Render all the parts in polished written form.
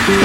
What's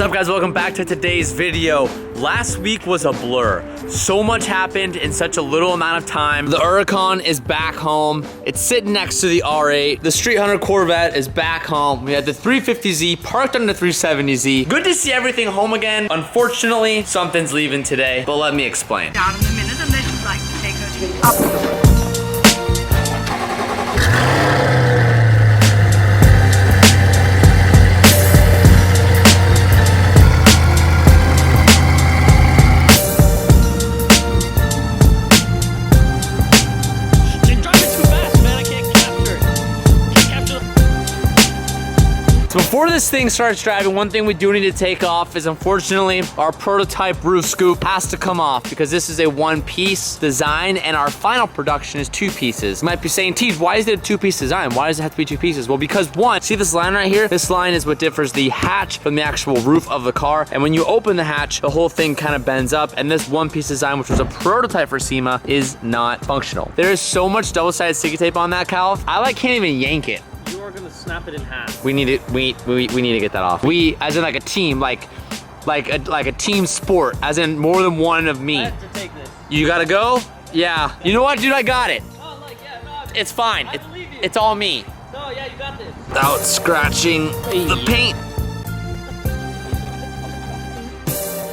up, guys? Welcome back to today's video. Last week was a blur. So much happened in such a little amount of time. The Huracan is back home. It's sitting next to the R8. The Street Hunter Corvette is back home. We had the 350Z parked on the 370Z. Good to see everything home again. Unfortunately, something's leaving today, but let me explain. Down in a minute, and then she'd like to take her to the up. So before this thing starts driving, one thing we do need to take off is, unfortunately, our prototype roof scoop has to come off because this is a one-piece design and our final production is two pieces. You might be saying, Teej, why is it a two-piece design? Why does it have to be two pieces? Well, because one, see this line right here? This line is what differs the hatch from the actual roof of the car. And when you open the hatch, the whole thing kind of bends up. And this one-piece design, which was a prototype for SEMA, is not functional. There is so much double-sided sticky tape on that, Cal. I can't even yank it. You are gonna snap it in half. We need it. We need to get that off. We, as in like a team, like a team sport, as in more than one of me. I have to take this. You gotta go? Yeah. You know what, dude? I got it. Oh, like, yeah, no, It's fine. I believe you. It's all me. No, yeah, you got this. Without scratching the paint.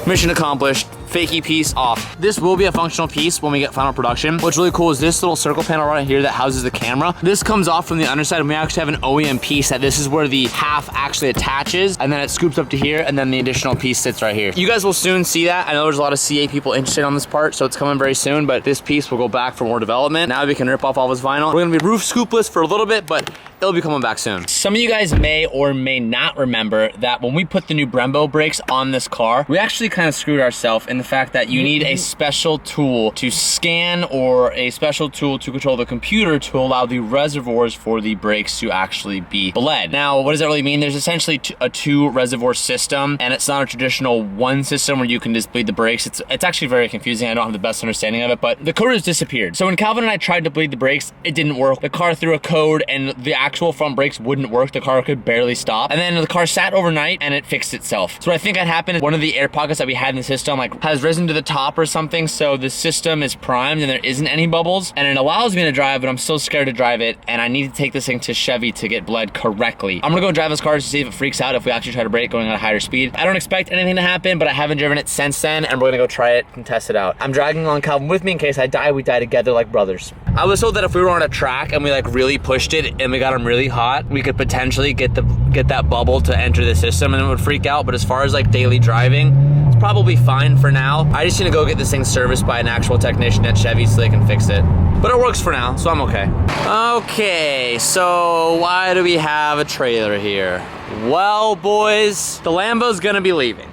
Mission accomplished. Fakey piece off. This will be a functional piece when we get final production. What's really cool is this little circle panel right here that houses the camera. This comes off from the underside, and we actually have an OEM piece that this is where the half actually attaches, and then it scoops up to here, and then the additional piece sits right here. You guys will soon see that. I know there's a lot of CA people interested on this part, so it's coming very soon, but this piece will go back for more development. Now we can rip off all this vinyl. We're gonna be roof scoopless for a little bit, but it'll be coming back soon. Some of you guys may or may not remember that when we put the new Brembo brakes on this car, we actually kind of screwed ourselves in the fact that you need a special tool to scan or a special tool to control the computer to allow the reservoirs for the brakes to actually be bled. Now, what does that really mean? There's essentially a two reservoir system, and it's not a traditional one system where you can just bleed the brakes. It's actually very confusing. I don't have the best understanding of it, but the code has disappeared. So when Calvin and I tried to bleed the brakes, it didn't work. The car threw a code and the actual front brakes wouldn't work. The car could barely stop. And then the car sat overnight and it fixed itself. So what I think had happened is one of the air pockets that we had in the system has risen to the top or something, so the system is primed and there isn't any bubbles, and it allows me to drive, but I'm still scared to drive it, and I need to take this thing to Chevy to get bled correctly. I'm gonna go drive this car to see if it freaks out if we actually try to brake going at a higher speed. I don't expect anything to happen, but I haven't driven it since then, and we're gonna go try it and test it out. I'm dragging along Calvin with me in case I die. We die together like brothers. I was told that if we were on a track and we like really pushed it and we got them really hot, we could potentially get that bubble to enter the system and it would freak out. But as far as like daily driving, it's probably fine for now. I just need to go get this thing serviced by an actual technician at Chevy so they can fix it. But it works for now, so I'm okay. Okay, so why do we have a trailer here? Well, boys, the Lambo's gonna be leaving.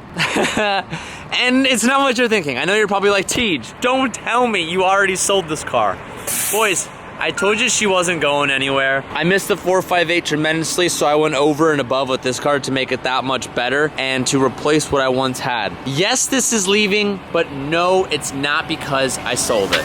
And it's not what you're thinking. I know you're probably like, Teej, don't tell me you already sold this car. Boys, I told you she wasn't going anywhere. I missed the 458 tremendously, so I went over and above with this car to make it that much better and to replace what I once had. Yes, this is leaving, but no, it's not because I sold it.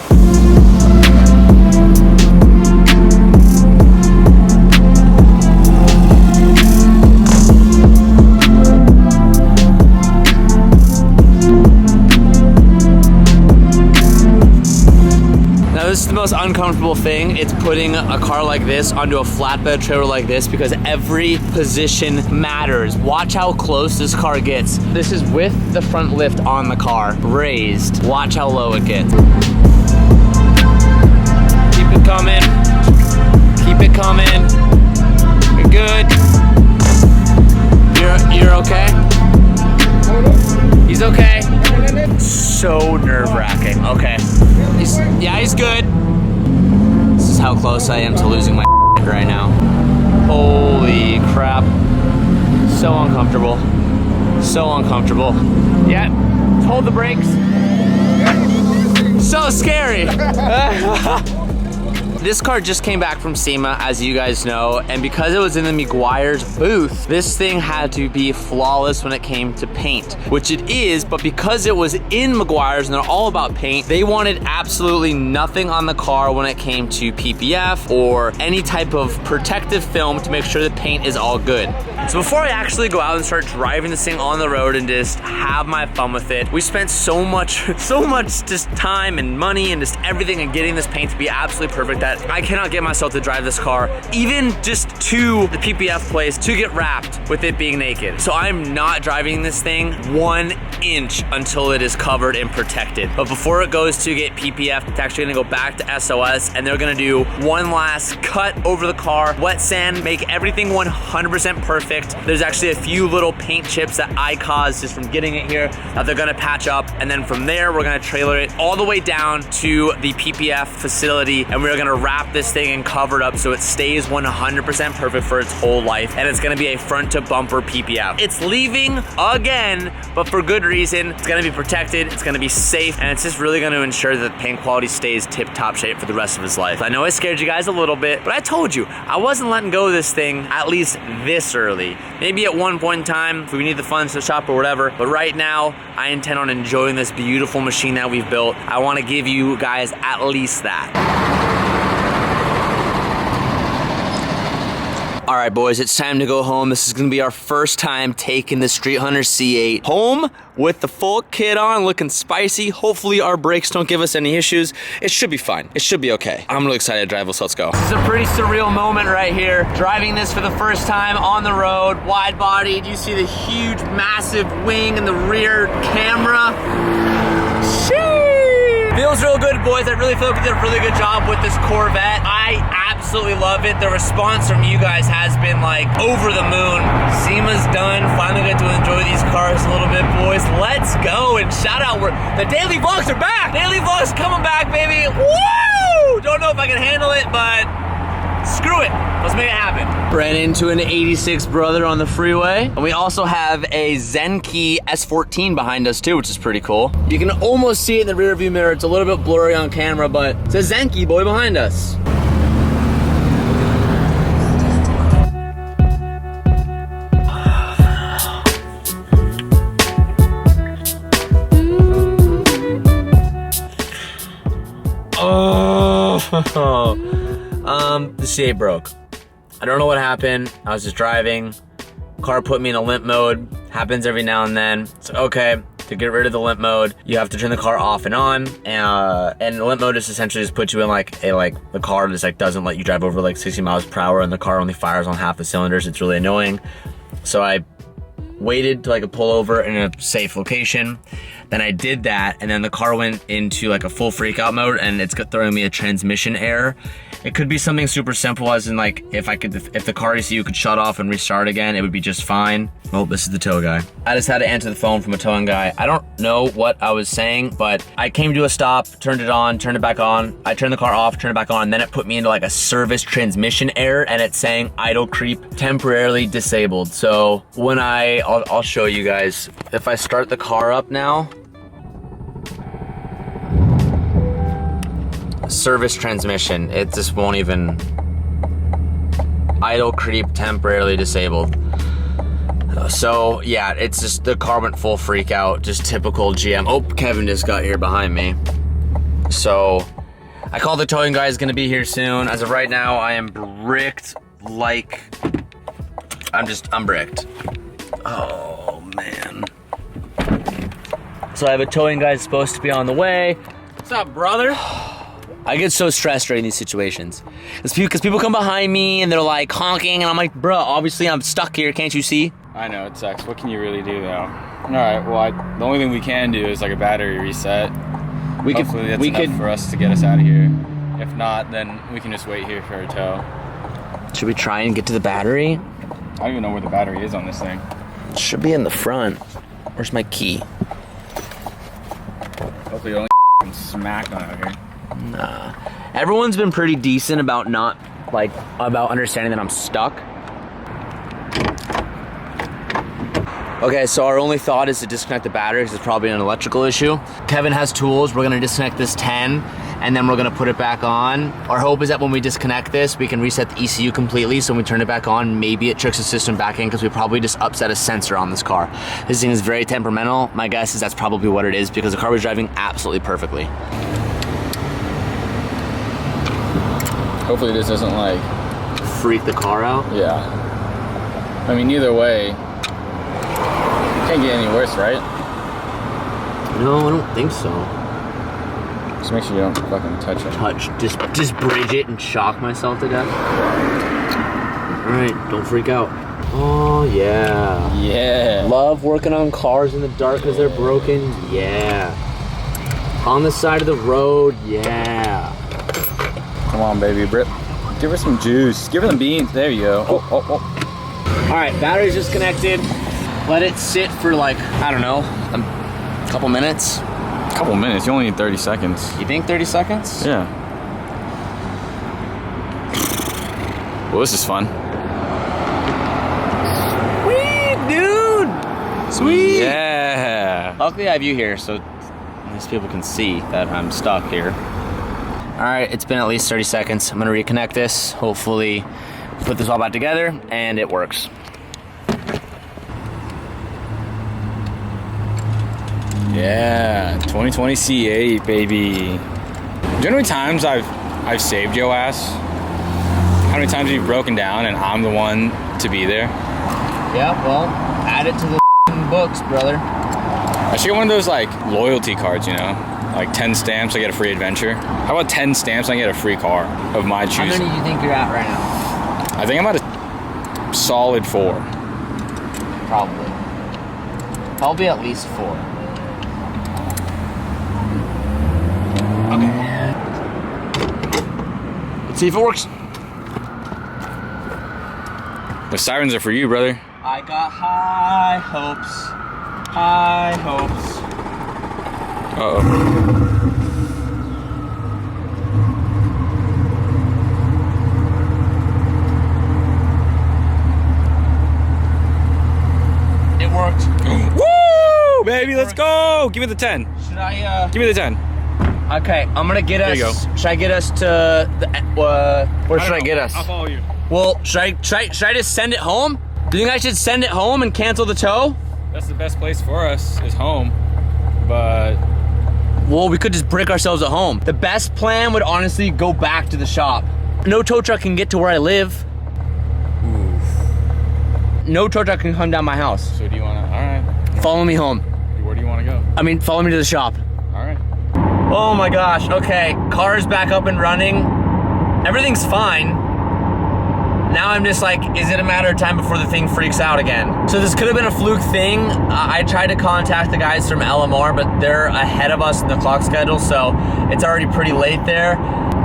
This is the most uncomfortable thing. It's putting a car like this onto a flatbed trailer like this because every position matters. Watch how close this car gets. This is with the front lift on the car, raised. Watch how low it gets. Keep it coming. Keep it coming. You're good. You're okay? He's okay. So nerve-wracking. Okay. He's good. This is how close I am to losing my right now. Holy crap. So uncomfortable. So uncomfortable. Yeah, hold the brakes. So scary. This car just came back from SEMA, as you guys know, and because it was in the Meguiar's booth, this thing had to be flawless when it came to paint, which it is, but because it was in Meguiar's and they're all about paint, they wanted absolutely nothing on the car when it came to PPF or any type of protective film to make sure the paint is all good. So before I actually go out and start driving this thing on the road and just have my fun with it, we spent so much just time and money and just everything in getting this paint to be absolutely perfect that I cannot get myself to drive this car, even just to the PPF place to get wrapped with it being naked. So I'm not driving this thing 1 inch until it is covered and protected. But before it goes to get PPF, it's actually gonna go back to SOS and they're gonna do one last cut over the car, wet sand, make everything 100% perfect. There's actually a few little paint chips that I caused just from getting it here that they're gonna patch up, and then from there we're gonna trailer it all the way down to the PPF facility, and we're gonna wrap this thing and cover it up so it stays 100% perfect for its whole life, and it's gonna be a front to bumper PPF. It's leaving again, but for good reason. It's gonna be protected, it's gonna be safe, and it's just really gonna ensure that the paint quality stays tip-top shape for the rest of its life. I know I scared you guys a little bit, but I told you, I wasn't letting go of this thing at least this early. Maybe at one point in time, if we need the funds to shop or whatever, but right now, I intend on enjoying this beautiful machine that we've built. I wanna give you guys at least that. All right, boys, it's time to go home. This is gonna be our first time taking the Street Hunter C8 home with the full kit on, looking spicy. Hopefully our brakes don't give us any issues. It should be fine. It should be okay. I'm really excited to drive this. Let's go. This is a pretty surreal moment right here. Driving this for the first time on the road, wide bodied. You see the huge, massive wing in the rear camera. Sheesh. Feels real good, boys. I really feel like we did a really good job with this Corvette. I absolutely love it. The response from you guys has been like over the moon. SEMA's done. Finally get to enjoy these cars a little bit, boys. Let's go and shout out. The daily vlogs are back. Daily vlogs coming back, baby. Woo! Don't know if I can handle it, but screw it. Let's make it happen. Ran into an 86 brother on the freeway. And we also have a Zenki S14 behind us too, which is pretty cool. You can almost see it in the rear view mirror. It's a little bit blurry on camera, but it's a Zenki boy behind us. The C8 broke. I don't know what happened. I was just driving. Car put me in a limp mode. Happens every now and then. So okay, to get rid of the limp mode, you have to turn the car off and on. And the limp mode is essentially just puts you in the car just like doesn't let you drive over like 60 miles per hour, and the car only fires on half the cylinders. It's really annoying. So I waited till I could pull over in a safe location. Then I did that, and then the car went into like a full freak out mode, and it's throwing me a transmission error. It could be something super simple, as in like if the car ECU could shut off and restart again, it would be just fine. Oh, this is the tow guy. I just had to answer the phone from a towing guy. I don't know what I was saying, but I came to a stop, turned it on, turned it back on. I turned the car off, turned it back on, and then it put me into like a service transmission error, and it's saying idle creep temporarily disabled. So when I'll show you guys. If I start the car up now, service transmission, it just won't even. Idle creep temporarily disabled. So yeah, it's just the car went full freak out, just typical GM. Oh, Kevin just got here behind me. So I called the towing guy, is gonna be here soon. As of right now, I am bricked like, I'm bricked. Oh man. So I have a towing guy supposed to be on the way. What's up, brother? I get so stressed during these situations. Because people come behind me and they're like honking, and I'm like, bro, obviously I'm stuck here, can't you see? I know, it sucks. What can you really do though? Alright, well, the only thing we can do is like a battery reset. Hopefully that's enough for us to get us out of here. If not, then we can just wait here for a tow. Should we try and get to the battery? I don't even know where the battery is on this thing. It should be in the front. Where's my key? Hopefully you only smacked on out here. Nah. Everyone's been pretty decent about about understanding that I'm stuck. Okay, so our only thought is to disconnect the battery because it's probably an electrical issue. Kevin has tools. We're gonna disconnect this 10, and then we're gonna put it back on. Our hope is that when we disconnect this, we can reset the ECU completely, so when we turn it back on, maybe it tricks the system back in, because we probably just upset a sensor on this car. This thing is very temperamental. My guess is that's probably what it is, because the car was driving absolutely perfectly. Hopefully this doesn't like freak the car out. Yeah. I mean, either way, can't get any worse, right? No, I don't think so. Just make sure you don't fucking touch it. Just bridge it and shock myself to death. All right, don't freak out. Oh yeah. Yeah. Love working on cars in the dark because they're broken. Yeah. On the side of the road. Yeah. Come on, baby, Britt. Give her some juice. Give her the beans. There you go. Oh. All right, battery's disconnected. Let it sit for like, I don't know, a couple minutes. A couple minutes? You only need 30 seconds. You think 30 seconds? Yeah. Well, this is fun. Sweet, dude. Sweet. Yeah. Luckily I have you here, so these people can see that I'm stuck here. All right, it's been at least 30 seconds. I'm gonna reconnect this, hopefully put this all back together, and it works. Yeah, 2020 C8, baby. Do you know how many times I've saved your ass? How many times have you broken down and I'm the one to be there? Yeah, well, add it to the books, brother. I should get one of those like loyalty cards, you know? Like 10 stamps, I get a free adventure. How about 10 stamps, I get a free car of my choosing? How many do you think you're at right now? I think I'm at a solid 4. Probably at least 4. Okay. Let's see if it works. The sirens are for you, brother. I got high hopes. High hopes. Uh-oh. It worked. Woo! Baby, let's go! Give me the 10. Should I, Give me the 10. Okay, I'm gonna get us. There you go. Should I get us to the, where should I get us? I'll follow you. Well, should I just send it home? Do you think I should send it home and cancel the tow? That's the best place for us, is home. But well, we could just brick ourselves at home. The best plan would honestly go back to the shop. No tow truck can get to where I live. Oof. No tow truck can come down my house. So do you wanna, all right. Follow me home. Where do you wanna go? I mean, follow me to the shop. All right. Oh my gosh, okay. Car is back up and running. Everything's fine. Now I'm just like, is it a matter of time before the thing freaks out again? So this could have been a fluke thing. I tried to contact the guys from LMR, but they're ahead of us in the clock schedule, so it's already pretty late there.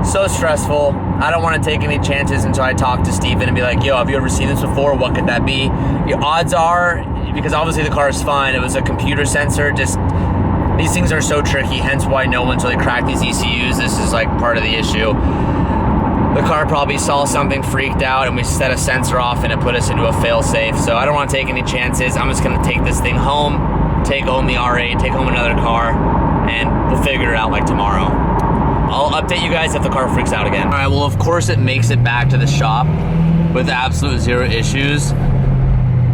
So stressful. I don't want to take any chances until I talk to Steven and be like, yo, have you ever seen this before? What could that be? Your odds are, because obviously the car is fine, it was a computer sensor, just, these things are so tricky, hence why no one's really cracked these ECUs. This is like part of the issue. The car probably saw something, freaked out, and we set a sensor off and it put us into a fail-safe. So I don't want to take any chances. I'm just gonna take this thing home, take home the R8, take home another car, and we'll figure it out like tomorrow. I'll update you guys if the car freaks out again. All right, well, of course it makes it back to the shop with absolute 0 issues.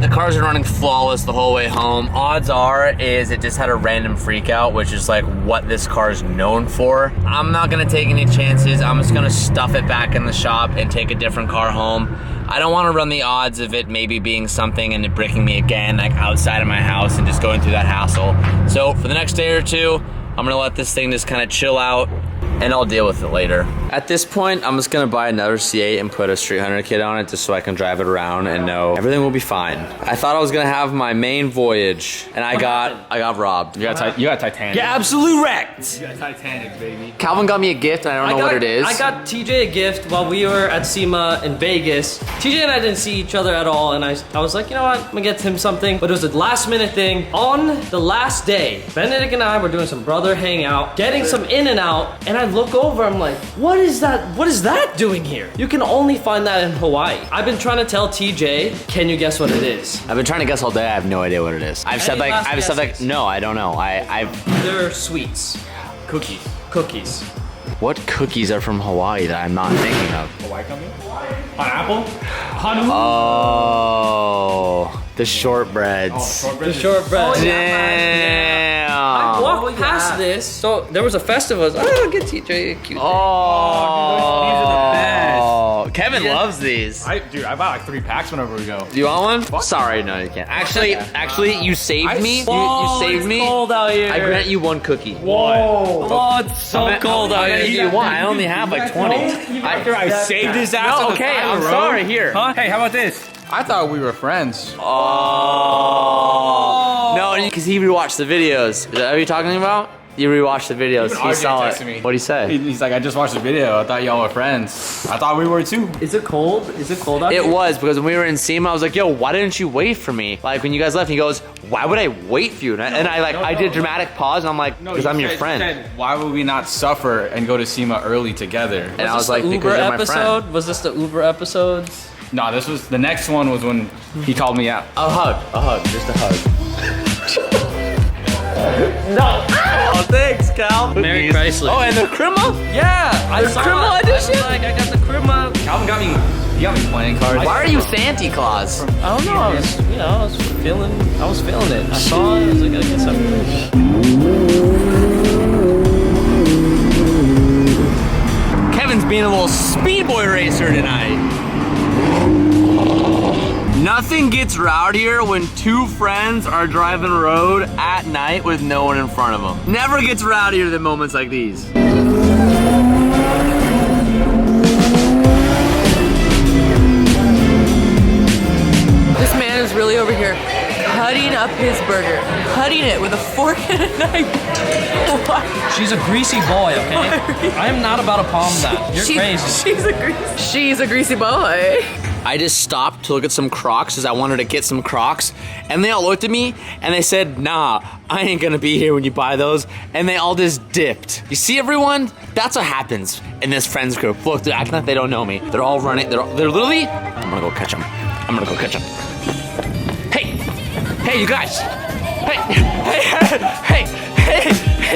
The cars are running flawless the whole way home. Odds are is it just had a random freak out, which is like what this car is known for. I'm not gonna take any chances. I'm just gonna stuff it back in the shop and take a different car home. I don't wanna run the odds of it maybe being something and it bricking me again, like outside of my house and just going through that hassle. So for the next day or two, I'm gonna let this thing just kind of chill out and I'll deal with it later. At this point, I'm just gonna buy another C8 and put a Street Hunter kit on it just so I can drive it around and know everything will be fine. I thought I was gonna have my main voyage and I got robbed. You got Titanic. Yeah, absolutely wrecked. You got Titanic, baby. Calvin got me a gift and I don't know what it is. I got TJ a gift while we were at SEMA in Vegas. TJ and I didn't see each other at all, and I was like, you know what, I'm gonna get him something. But it was a last minute thing. On the last day, Benedict and I were doing some brother hangout, getting some in and out, and I look over, I'm like, what is that? What is that doing here? You can only find that in Hawaii. I've been trying to tell TJ, can you guess what it is? I've been trying to guess all day, I have no idea what it is. I've said like, no, I don't know. They're sweets. Cookies. Cookies. What cookies are from Hawaii that I'm not thinking of? Hawaii company? Pineapple? Honolulu? Oh, the shortbreads. The shortbread. Damn. I walked past this, so there was a festival. Oh, get TJ a cute. Oh, these are the best. Kevin loves these. Dude, I buy like 3 packs whenever we go. Do you want one? Sorry, no, you can't. Actually, you saved me. You saved me. It's cold out here. I grant you 1 cookie. Whoa. Oh, it's so cold out I here. I only have like 20. I saved his ass. No, on the okay, side of I'm the road. sorry. Here. Huh? Hey, how about this? I thought we were friends. Oh. No, because he rewatched the videos. Is that what you're talking about? You rewatched the videos. He saw it. What'd he say? He's like, I just watched the video. I thought y'all were friends. I thought we were too. Is it cold? Is it cold out here? It was, because when we were in SEMA, I was like, yo, why didn't you wait for me? Like, when you guys left, he goes, why would I wait for you? I did a dramatic pause, and I'm like, because I'm your friend. Said, why would we not suffer and go to SEMA early together? And I was like, because Uber you're my episode? friend. Was this the Uber episode? No, this was, the next one was when he called me out. A hug, just a hug. No. Oh, thanks, Cal. Mary Chrysler. Oh, and the Krima? Yeah, I saw Krima it. edition? I got the Krima. Calvin got me playing cards. Why are you Santa Claus? I don't know. I was feeling it. I saw it. I was like, I gotta get something. Kevin's being a little speed boy racer tonight. Nothing gets rowdier when 2 friends are driving a road at night with no one in front of them. Never gets rowdier than moments like these. This man is really over here cutting up his burger. Cutting it with a fork and a knife. What? She's a greasy boy, okay? I am not about to palm that. You're crazy. She's a greasy boy. I just stopped to look at some Crocs because I wanted to get some Crocs, and they all looked at me and they said, nah, I ain't gonna be here when you buy those, and they all just dipped. You see, everyone? That's what happens in this friends group. Look, they're acting like they don't know me. They're all running, they're literally, I'm gonna go catch them. Hey, you guys. Hey,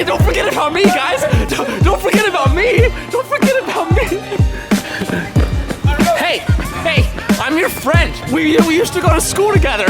don't forget about me, guys. Don't forget about me. Don't forget about me. Hey, I'm your friend. We used to go to school together.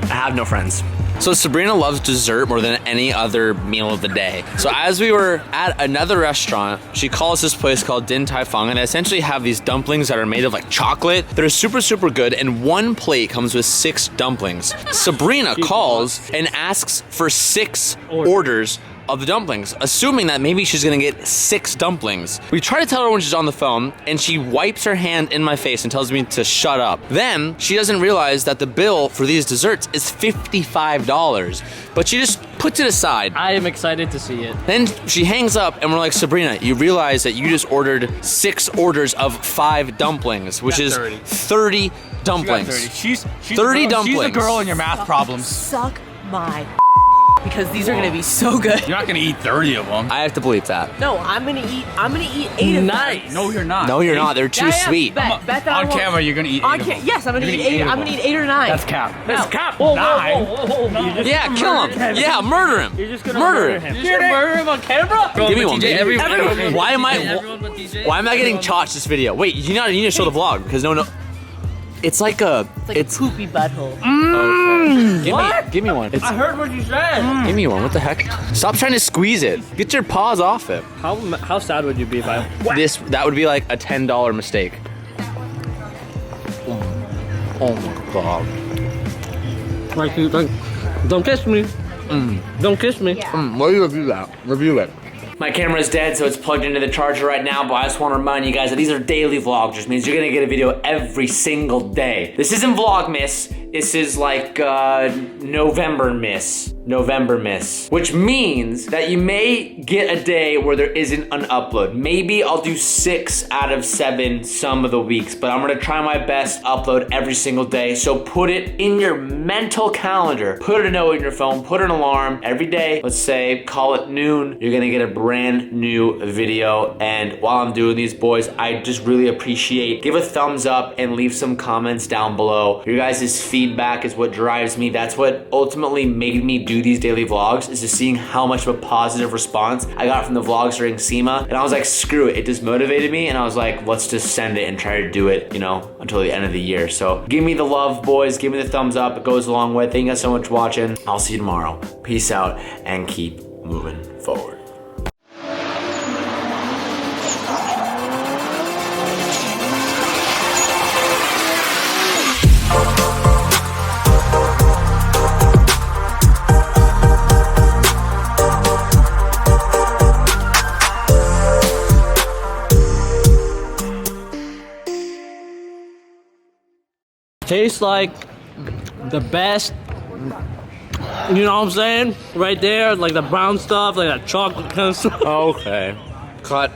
I have no friends. So Sabrina loves dessert more than any other meal of the day. So as we were at another restaurant, she calls this place called Din Tai Fung, and they essentially have these dumplings that are made of like chocolate. They're super, super good, and 1 plate comes with 6 dumplings. Sabrina calls and asks for 6 orders of the dumplings, assuming that maybe she's gonna get 6 dumplings. We try to tell her when she's on the phone, and she wipes her hand in my face and tells me to shut up. Then she doesn't realize that the bill for these desserts is $55, but she just puts it aside. I am excited to see it. Then she hangs up, and we're like, Sabrina, you realize that you just ordered 6 orders of 5 dumplings, which is 30 dumplings. She's 30 dumplings. She's a girl in your math problems. Suck my because these are gonna be so good. You're not gonna eat 30 of them. I have to believe that. No, I'm gonna eat 8 of them. Nice. No, you're not. No, you're not. They're too sweet. Bet that I On won't. camera, you're gonna eat 8 On of them. yes, I'm gonna eat 8. I'm gonna eat 8 or 9. That's cap. That's cap. Whoa, 9. Yeah, kill him. Yeah, murder him. You're just gonna murder him. You're gonna murder him on camera? Give me one. Everyone Why am I but DJ. Why am I getting charged this video? Wait, you need to show the vlog because no. It's like a poopy butthole. Give me one. I heard what you said. Give me one. What the heck? Stop trying to squeeze it. Get your paws off it. How sad would you be if I... That would be like a $10 mistake. Oh my god. Don't kiss me. Don't kiss me. Why do you review that? Review it. My camera is dead, so it's plugged into the charger right now, but I just want to remind you guys that these are daily vlogs, which means you're gonna get a video every single day. This isn't Vlogmas, this is like November Miss, which means that you may get a day where there isn't an upload. Maybe I'll do 6 out of 7 some of the weeks, but I'm gonna try my best to upload every single day, so put it in your mental calendar. Put a note in your phone, put an alarm every day. Let's say, call it noon, you're gonna get a brand new video. And while I'm doing these, boys, I just really appreciate, give a thumbs up and leave some comments down below. Your guys' feedback is what drives me. That's what ultimately made me do do these daily vlogs is just seeing how much of a positive response I got from the vlogs during SEMA. And I was like, screw it. It just motivated me. And I was like, let's just send it and try to do it, you know, until the end of the year. So give me the love, boys. Give me the thumbs up. It goes a long way. Thank you guys so much for watching. I'll see you tomorrow. Peace out and keep moving forward. Tastes like the best, you know what I'm saying? Right there, like the brown stuff, like that chocolate kind of stuff. Okay. Cut.